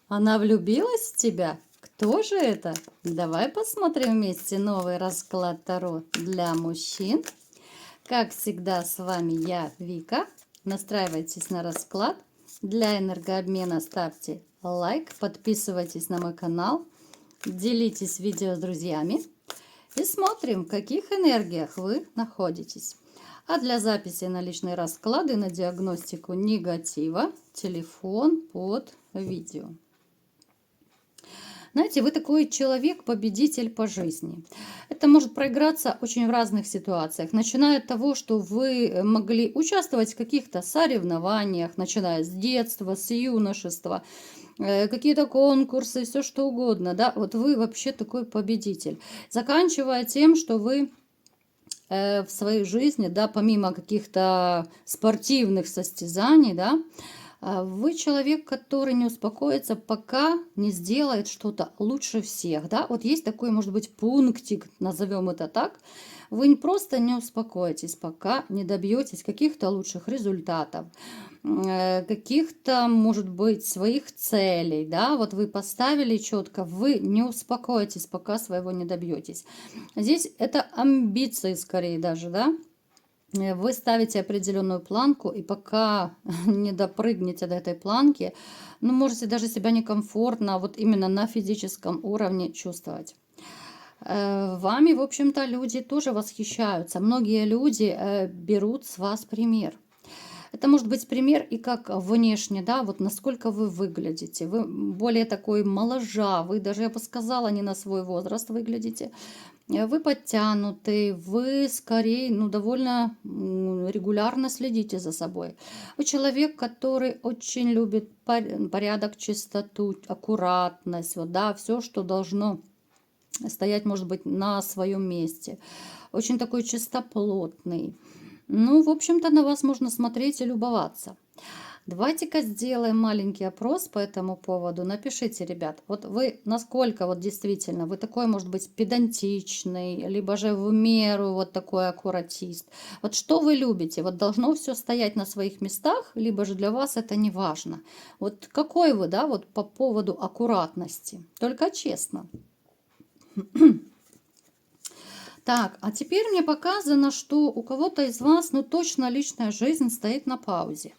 Она влюбилась в тебя? Кто же это? Давай посмотрим вместе новый расклад Таро для мужчин. Как всегда, с вами я, Вика. Настраивайтесь на расклад. Для энергообмена ставьте лайк, подписывайтесь на мой канал, делитесь видео с друзьями и смотрим, в каких энергиях вы находитесь. А для записи на личные расклады, на диагностику негатива, телефон под видео. Знаете, вы такой человек, победитель по жизни. Это может проиграться очень в разных ситуациях. Начиная от того, что вы могли участвовать в каких-то соревнованиях, начиная с детства, с юношества, какие-то конкурсы, все что угодно. Да? Вот вы вообще такой победитель. Заканчивая тем, что вы в своей жизни, да, помимо каких-то спортивных состязаний, да, вы человек, который не успокоится, пока не сделает что-то лучше всех, да. Вот есть такой, может быть, пунктик, назовем это так. Вы просто не успокоитесь, пока не добьетесь каких-то лучших результатов, каких-то, может быть, своих целей, да. Вот вы поставили четко, вы не успокоитесь, пока своего не добьетесь. Здесь это амбиции скорее даже, да. Вы ставите определенную планку, и пока не допрыгнете до этой планки, ну, можете даже себя некомфортно вот именно на физическом уровне чувствовать. Вами, в общем-то, люди тоже восхищаются. Многие люди берут с вас пример. Это может быть пример и как внешне, да, вот насколько вы выглядите. Вы более такой моложавый, даже я бы сказала, не на свой возраст выглядите. Вы подтянутый, вы скорее, ну, довольно регулярно следите за собой. Вы человек, который очень любит порядок, чистоту, аккуратность, вот, да, все, что должно стоять, может быть, на своем месте. Очень такой чистоплотный. Ну, в общем-то, на вас можно смотреть и любоваться. Давайте-ка сделаем маленький опрос по этому поводу. Напишите, ребят, вот вы насколько вот действительно, вы такой, может быть, педантичный, либо же в меру вот такой аккуратист. Вот что вы любите? Вот должно все стоять на своих местах, либо же для вас это не важно. Вот какой вы, да, вот по поводу аккуратности? Только честно. Так, а теперь мне показано, что у кого-то из вас, ну точно личная жизнь стоит на паузе.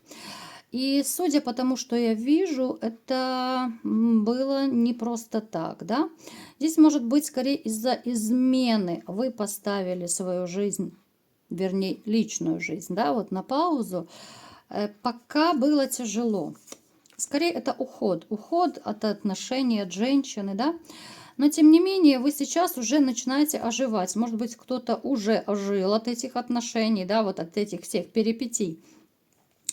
И судя по тому, что я вижу, это было не просто так, да. Здесь может быть скорее из-за измены вы поставили свою жизнь, вернее, личную жизнь, да, вот на паузу, пока было тяжело. Скорее это уход от отношений, от женщины, да. Но тем не менее, вы сейчас уже начинаете оживать. Может быть, кто-то уже ожил от этих отношений, да, вот от этих всех перипетий.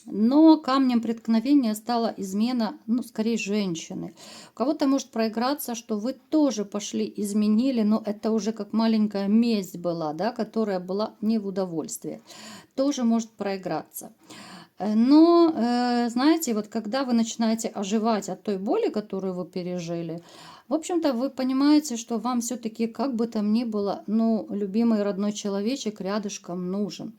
Но камнем преткновения стала измена, ну, скорее, женщины. У кого-то может проиграться, что вы тоже пошли, изменили, но это уже как маленькая месть была, да, которая была не в удовольствие. Тоже может проиграться. Но, знаете, вот когда вы начинаете оживать от той боли, которую вы пережили, в общем-то, вы понимаете, что вам все-таки, как бы там ни было, ну, любимый родной человечек рядышком нужен.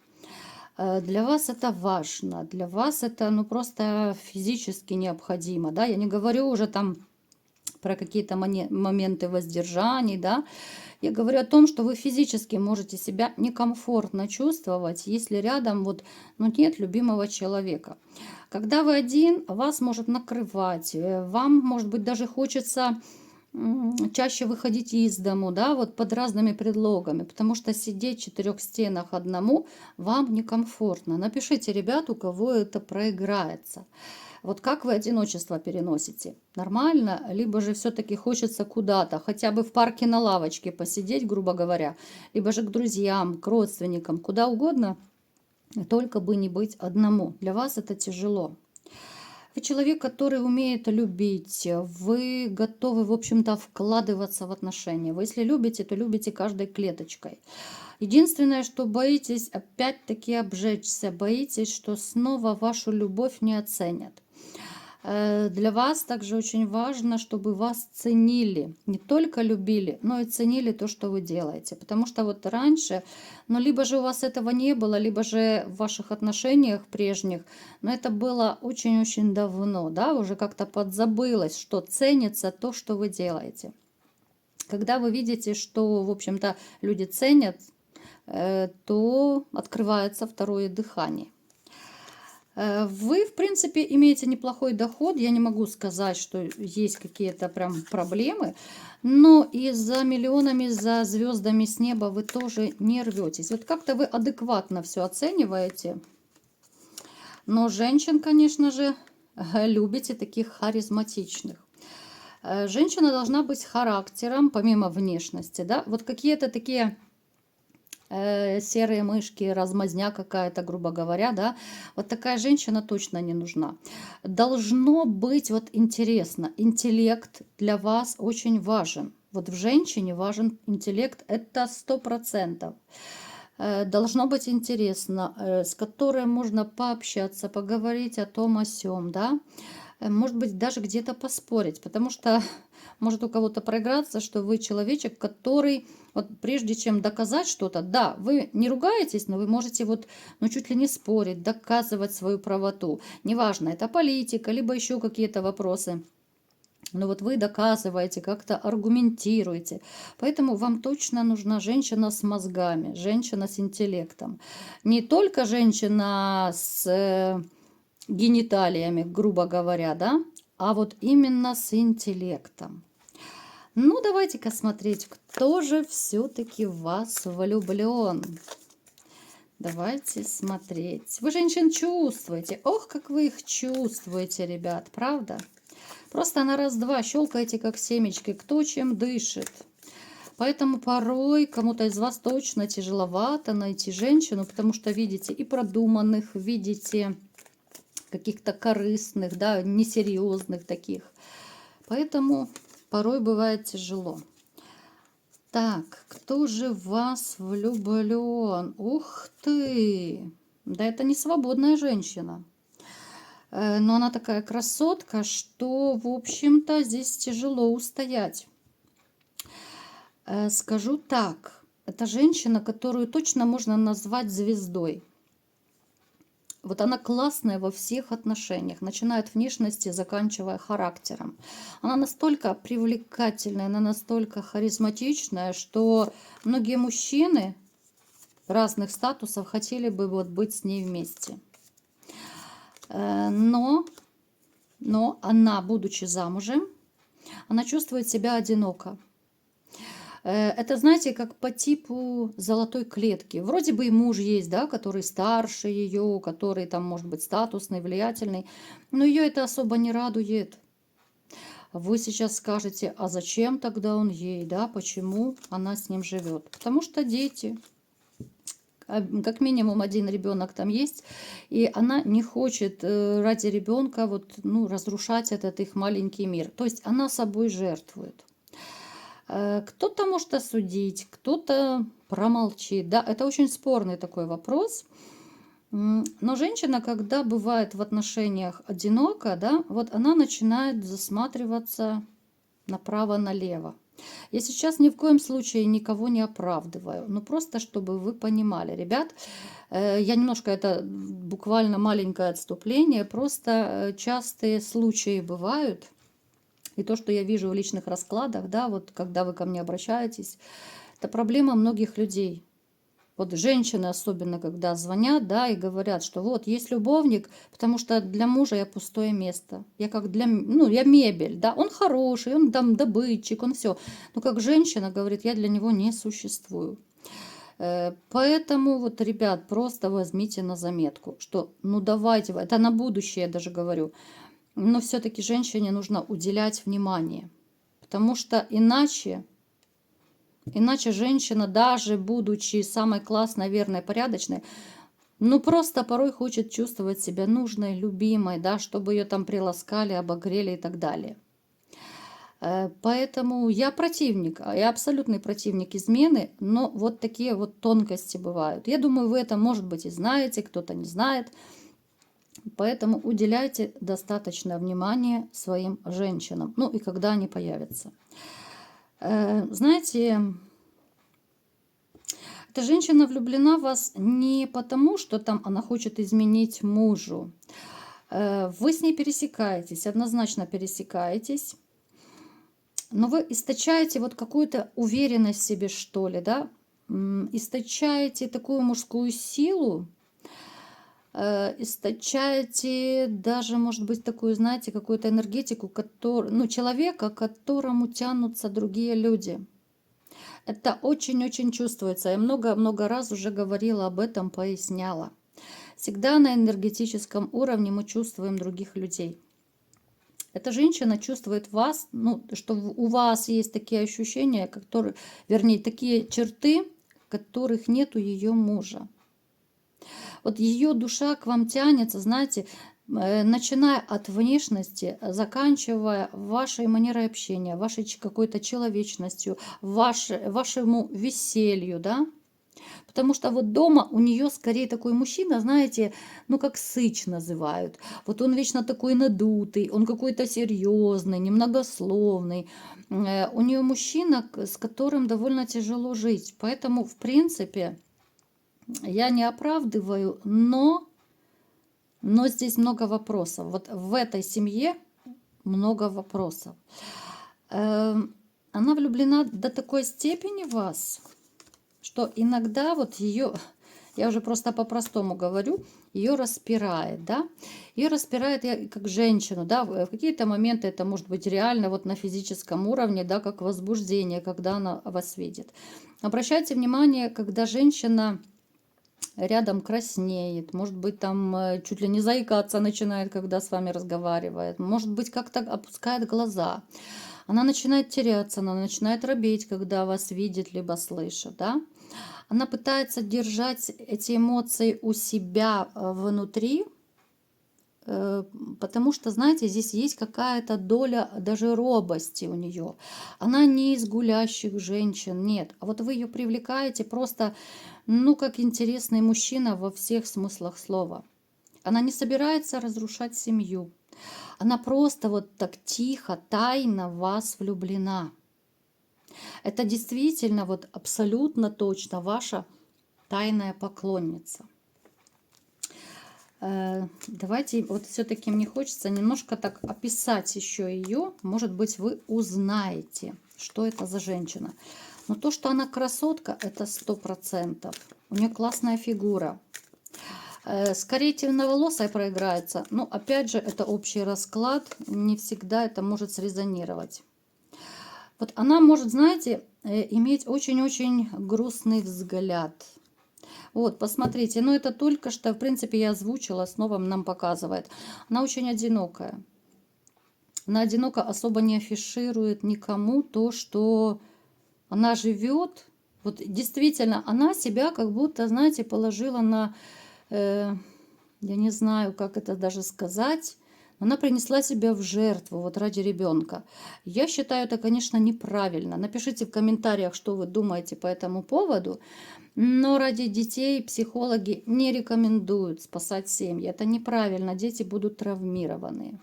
Для вас это важно, для вас это, ну, просто физически необходимо, да. Я не говорю уже там про какие-то моменты воздержаний, да. Я говорю о том, что вы физически можете себя некомфортно чувствовать, если рядом вот, ну, нет любимого человека. Когда вы один, вас может накрывать, вам, может быть, даже хочется чаще выходить из дому, да, вот под разными предлогами, потому что сидеть в 4 стенах одному вам некомфортно. Напишите, ребят, у кого это проиграется. Вот как вы одиночество переносите? Нормально? Либо же все-таки хочется куда-то, хотя бы в парке на лавочке посидеть, грубо говоря, либо же к друзьям, к родственникам, куда угодно, только бы не быть одному. Для вас это тяжело. Вы человек, который умеет любить, вы готовы, в общем-то, вкладываться в отношения. Вы если любите, то любите каждой клеточкой. Единственное, что боитесь, опять-таки обжечься, боитесь, что снова вашу любовь не оценят. Для вас также очень важно, чтобы вас ценили, не только любили, но и ценили то, что вы делаете. Потому что вот раньше, ну, либо же у вас этого не было, либо же в ваших отношениях прежних, но это было очень-очень давно, да, уже как-то подзабылось, что ценится то, что вы делаете. Когда вы видите, что, в общем-то, люди ценят, то открывается второе дыхание. Вы, в принципе, имеете неплохой доход. Я не могу сказать, что есть какие-то прям проблемы. Но и за миллионами, за звездами с неба вы тоже не рветесь. Вот как-то вы адекватно все оцениваете. Но женщин, конечно же, любите таких харизматичных. Женщина должна быть характером, помимо внешности, да. Вот какие-то такие серые мышки, размазня какая-то, грубо говоря, да, вот такая женщина точно не нужна. Должно быть вот интересно. Интеллект для вас очень важен. Вот в женщине важен интеллект, это 100%. Должно быть интересно, с которой можно пообщаться, поговорить о том, о сём, да. Может быть, даже где-то поспорить, потому что может у кого-то проиграться, что вы человечек, который вот прежде чем доказать что-то, да, вы не ругаетесь, но вы можете вот, ну, чуть ли не спорить, доказывать свою правоту. Неважно, это политика, либо еще какие-то вопросы. Но вот вы доказываете, как-то аргументируете. Поэтому вам точно нужна женщина с мозгами, женщина с интеллектом. Не только женщина с гениталиями, грубо говоря, да, а вот именно с интеллектом. Ну, давайте-ка смотреть, кто же все-таки в вас влюблен. Давайте смотреть. Вы женщин чувствуете. Ох, как вы их чувствуете, ребят, правда? Просто на раз-два щелкаете, как семечки, кто чем дышит. Поэтому порой кому-то из вас точно тяжеловато найти женщину, потому что видите и продуманных, видите каких-то корыстных, да, несерьезных таких. Поэтому порой бывает тяжело. Так, кто же в вас влюблен? Ух ты! Да это не свободная женщина. Но она такая красотка, что, в общем-то, здесь тяжело устоять. Скажу так, это женщина, которую точно можно назвать звездой. Вот она классная во всех отношениях, начиная от внешности, заканчивая характером. Она настолько привлекательная, она настолько харизматичная, что многие мужчины разных статусов хотели бы вот быть с ней вместе. Но она, будучи замужем, она чувствует себя одиноко. Это, знаете, как по типу золотой клетки. Вроде бы и муж есть, да, который старше ее, который там может быть статусный, влиятельный, но ее это особо не радует. Вы сейчас скажете, а зачем тогда он ей, да, почему она с ним живет? Потому что дети. Как минимум один ребенок там есть, и она не хочет ради ребенка вот, ну, разрушать этот их маленький мир. То есть она собой жертвует. Кто-то может осудить, кто-то промолчит. Да, это очень спорный такой вопрос. Но женщина, когда бывает в отношениях одинока, да, вот она начинает засматриваться направо-налево. Я сейчас ни в коем случае никого не оправдываю, но просто чтобы вы понимали, ребят, я немножко, это буквально маленькое отступление, просто частые случаи бывают, и то, что я вижу в личных раскладах, да, вот когда вы ко мне обращаетесь, это проблема многих людей. Вот женщины особенно, когда звонят, да, и говорят, что вот есть любовник, потому что для мужа я пустое место. Я как для, ну, я мебель, да, он хороший, он там добытчик, он все. Но как женщина говорит, я для него не существую. Поэтому вот, ребят, просто возьмите на заметку, что, ну, давайте, это на будущее я даже говорю, но все-таки женщине нужно уделять внимание, потому что иначе женщина, даже будучи самой классной, верной, порядочной, ну просто порой хочет чувствовать себя нужной, любимой, да, чтобы ее там приласкали, обогрели и так далее. Поэтому я противник, я абсолютный противник измены, но вот такие вот тонкости бывают. Я думаю, вы это, может быть, и знаете, кто-то не знает. Поэтому уделяйте достаточно внимания своим женщинам. Ну и когда они появятся. Знаете, эта женщина влюблена в вас не потому, что там она хочет изменить мужу. Вы с ней пересекаетесь, однозначно пересекаетесь. Но вы источаете вот какую-то уверенность в себе, что ли, да? Источаете такую мужскую силу, источаете даже, может быть, такую, знаете, какую-то энергетику, ну, человека, к которому тянутся другие люди. Это очень-очень чувствуется. Я много-много раз уже говорила об этом, поясняла. Всегда на энергетическом уровне мы чувствуем других людей. Эта женщина чувствует вас, ну, что у вас есть такие ощущения, которые, вернее, такие черты, которых нет у ее мужа. Вот ее душа к вам тянется, знаете, начиная от внешности, заканчивая вашей манерой общения, вашей какой-то человечностью, вашему веселью, да. Потому что вот дома у нее скорее такой мужчина, знаете, ну как сыч называют. Вот он вечно такой надутый, он какой-то серьезный, немногословный. У нее мужчина, с которым довольно тяжело жить. Поэтому, в принципе, я не оправдываю, но здесь много вопросов. Вот в этой семье много вопросов. Она влюблена до такой степени в вас, что иногда вот ее, я уже просто по-простому говорю, ее распирает, да, ее распирает как женщину, да, в какие-то моменты это может быть реально вот на физическом уровне, да, как возбуждение, когда она вас видит. Обращайте внимание, когда женщина рядом краснеет, может быть, там чуть ли не заикаться начинает, когда с вами разговаривает, может быть, как-то опускает глаза. Она начинает теряться, она начинает робеть, когда вас видит, либо слышит, да. Она пытается держать эти эмоции у себя внутри, потому что, знаете, здесь есть какая-то доля даже робости у нее. Она не из гулящих женщин, нет. А вот вы ее привлекаете просто, ну, как интересный мужчина во всех смыслах слова. Она не собирается разрушать семью. Она просто вот так тихо, тайно в вас влюблена. Это действительно вот абсолютно точно ваша тайная поклонница. Давайте, вот все-таки мне хочется немножко так описать еще ее. Может быть, вы узнаете, что это за женщина. Но то, что она красотка, это 100%. У нее классная фигура. Скорее темноволосая проиграется. Но опять же, это общий расклад. Не всегда это может срезонировать. Вот она может, знаете, иметь очень-очень грустный взгляд. Вот, посмотрите, ну это только что, в принципе, я озвучила, снова нам показывает. Она очень одинокая. Она одиноко особо не афиширует никому то, что она живет. Вот действительно, она себя как будто, знаете, положила на, я не знаю, как это даже сказать, она принесла себя в жертву вот ради ребенка. Я считаю это, конечно, неправильно. Напишите в комментариях, что вы думаете по этому поводу. Но ради детей психологи не рекомендуют спасать семьи. Это неправильно, дети будут травмированы.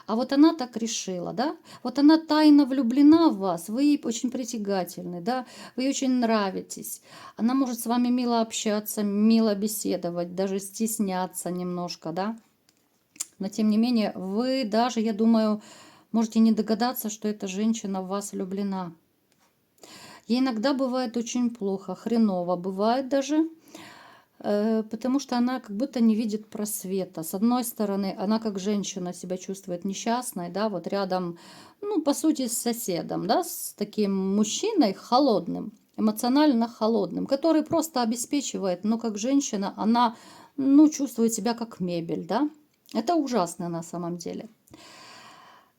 А вот она так решила, да? Вот она тайно влюблена в вас, вы ей очень притягательны, да? Вы ей очень нравитесь. Она может с вами мило общаться, мило беседовать, даже стесняться немножко, да? Но тем не менее, вы даже, я думаю, можете не догадаться, что эта женщина в вас влюблена. Ей иногда бывает очень плохо, хреново, бывает даже, потому что она как будто не видит просвета. С одной стороны, она как женщина себя чувствует несчастной, да, вот рядом, ну, по сути, с соседом, да, с таким мужчиной холодным, эмоционально холодным, который просто обеспечивает, но как женщина она, ну, чувствует себя как мебель, да. Это ужасно на самом деле.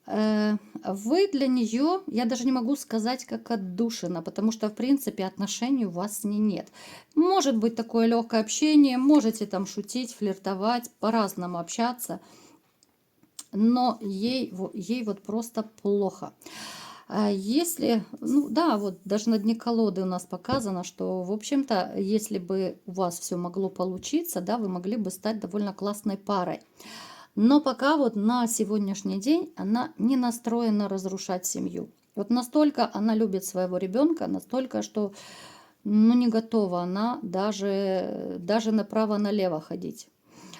Вы для нее, я даже не могу сказать, как отдушина, потому что, в принципе, отношений у вас с ней нет. Может быть такое легкое общение, можете там шутить, флиртовать, по-разному общаться, но ей вот просто плохо. Если, ну да, вот даже на дне колоды у нас показано, что, в общем-то, если бы у вас все могло получиться, да, вы могли бы стать довольно классной парой. Но пока вот на сегодняшний день она не настроена разрушать семью. Вот настолько она любит своего ребенка, настолько, что ну, не готова она даже направо-налево ходить.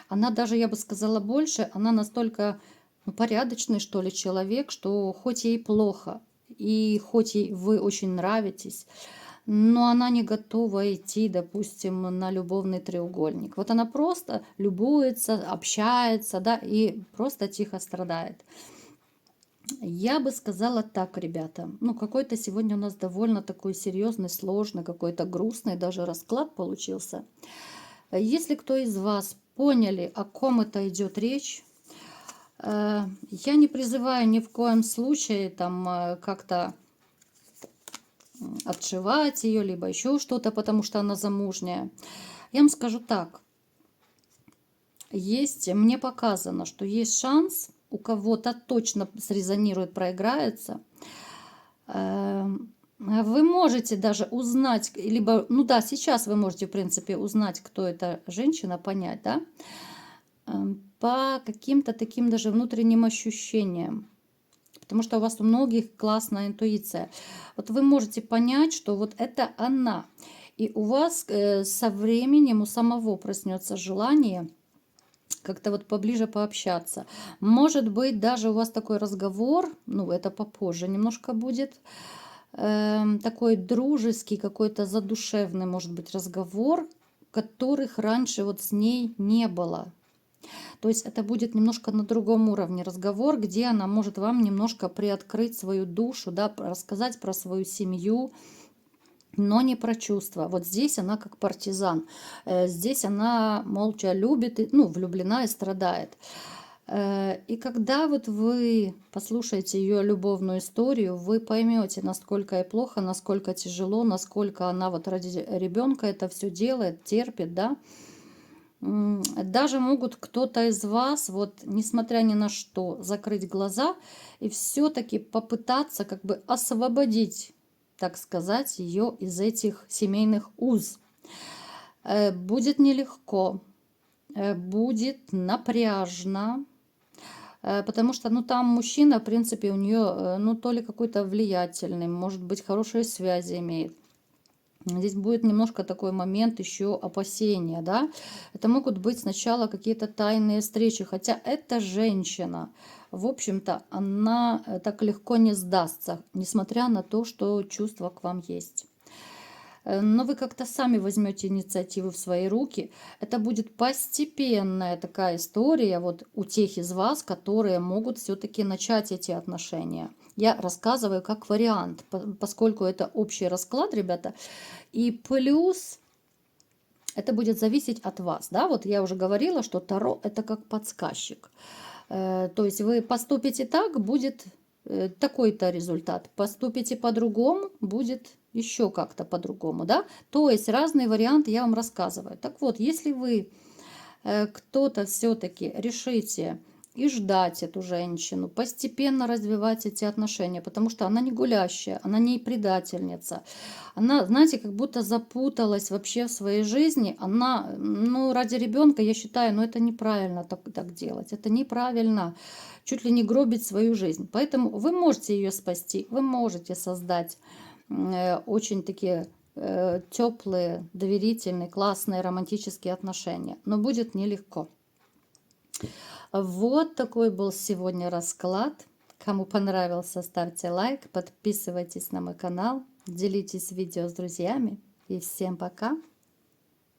Она даже, я бы сказала, больше, она настолько ну, порядочный, что ли, человек, что хоть ей плохо, и хоть ей вы очень нравитесь, но она не готова идти, допустим, на любовный треугольник. Вот она просто любуется, общается, да, и просто тихо страдает. Я бы сказала так, ребята. Ну, какой-то сегодня у нас довольно такой серьезный, сложный, какой-то грустный даже расклад получился. Если кто из вас поняли, о ком это идет речь, я не призываю ни в коем случае там как-то отшивать ее, либо еще что-то, потому что она замужняя. Я вам скажу так. Мне показано, что есть шанс, у кого-то точно срезонирует, проиграется. Вы можете даже узнать, либо, ну да, сейчас вы можете, в принципе, узнать, кто эта женщина, понять, да, по каким-то таким даже внутренним ощущениям. Потому что у многих классная интуиция. Вот вы можете понять, что вот это она. И у вас со временем у самого проснется желание как-то вот поближе пообщаться. Может быть, даже у вас такой разговор, ну, это попозже немножко будет, такой дружеский, какой-то задушевный, может быть, разговор, которых раньше вот с ней не было. То есть это будет немножко на другом уровне разговор, где она может вам немножко приоткрыть свою душу, да, рассказать про свою семью, но не про чувства. Вот здесь она как партизан. Здесь она молча любит, ну, влюблена и страдает. И когда вот вы послушаете ее любовную историю, вы поймете, насколько ей плохо, насколько тяжело, насколько она вот ради ребенка это все делает, терпит, да. Даже могут кто-то из вас, вот несмотря ни на что, закрыть глаза и все-таки попытаться как бы освободить, так сказать, ее из этих семейных уз. Будет нелегко, будет напряжно, потому что, ну, там мужчина, в принципе, у нее, ну, то ли какой-то влиятельный, может быть, хорошие связи имеет. Здесь будет немножко такой момент еще опасения, да. Это могут быть сначала какие-то тайные встречи, хотя эта женщина, в общем-то, она так легко не сдастся, несмотря на то, что чувства к вам есть. Но вы как-то сами возьмете инициативу в свои руки. Это будет постепенная такая история вот у тех из вас, которые могут все-таки начать эти отношения. Я рассказываю как вариант, поскольку это общий расклад, ребята. И плюс это будет зависеть от вас. Да? Вот я уже говорила, что Таро это как подсказчик. То есть вы поступите так, будет такой-то результат. Поступите по-другому, будет еще как-то по-другому, да? То есть разные варианты я вам рассказываю. Так вот, если вы кто-то все-таки решите и ждать эту женщину, постепенно развивать эти отношения, потому что она не гулящая, она не предательница. Она, знаете, как будто запуталась вообще в своей жизни. Она, ну, ради ребенка, я считаю, ну, это неправильно так делать. Это неправильно. Чуть ли не гробить свою жизнь. Поэтому вы можете ее спасти, вы можете создать очень такие теплые, доверительные, классные, романтические отношения. Но будет нелегко. Вот такой был сегодня расклад. Кому понравился, ставьте лайк, подписывайтесь на мой канал, делитесь видео с друзьями. И всем пока!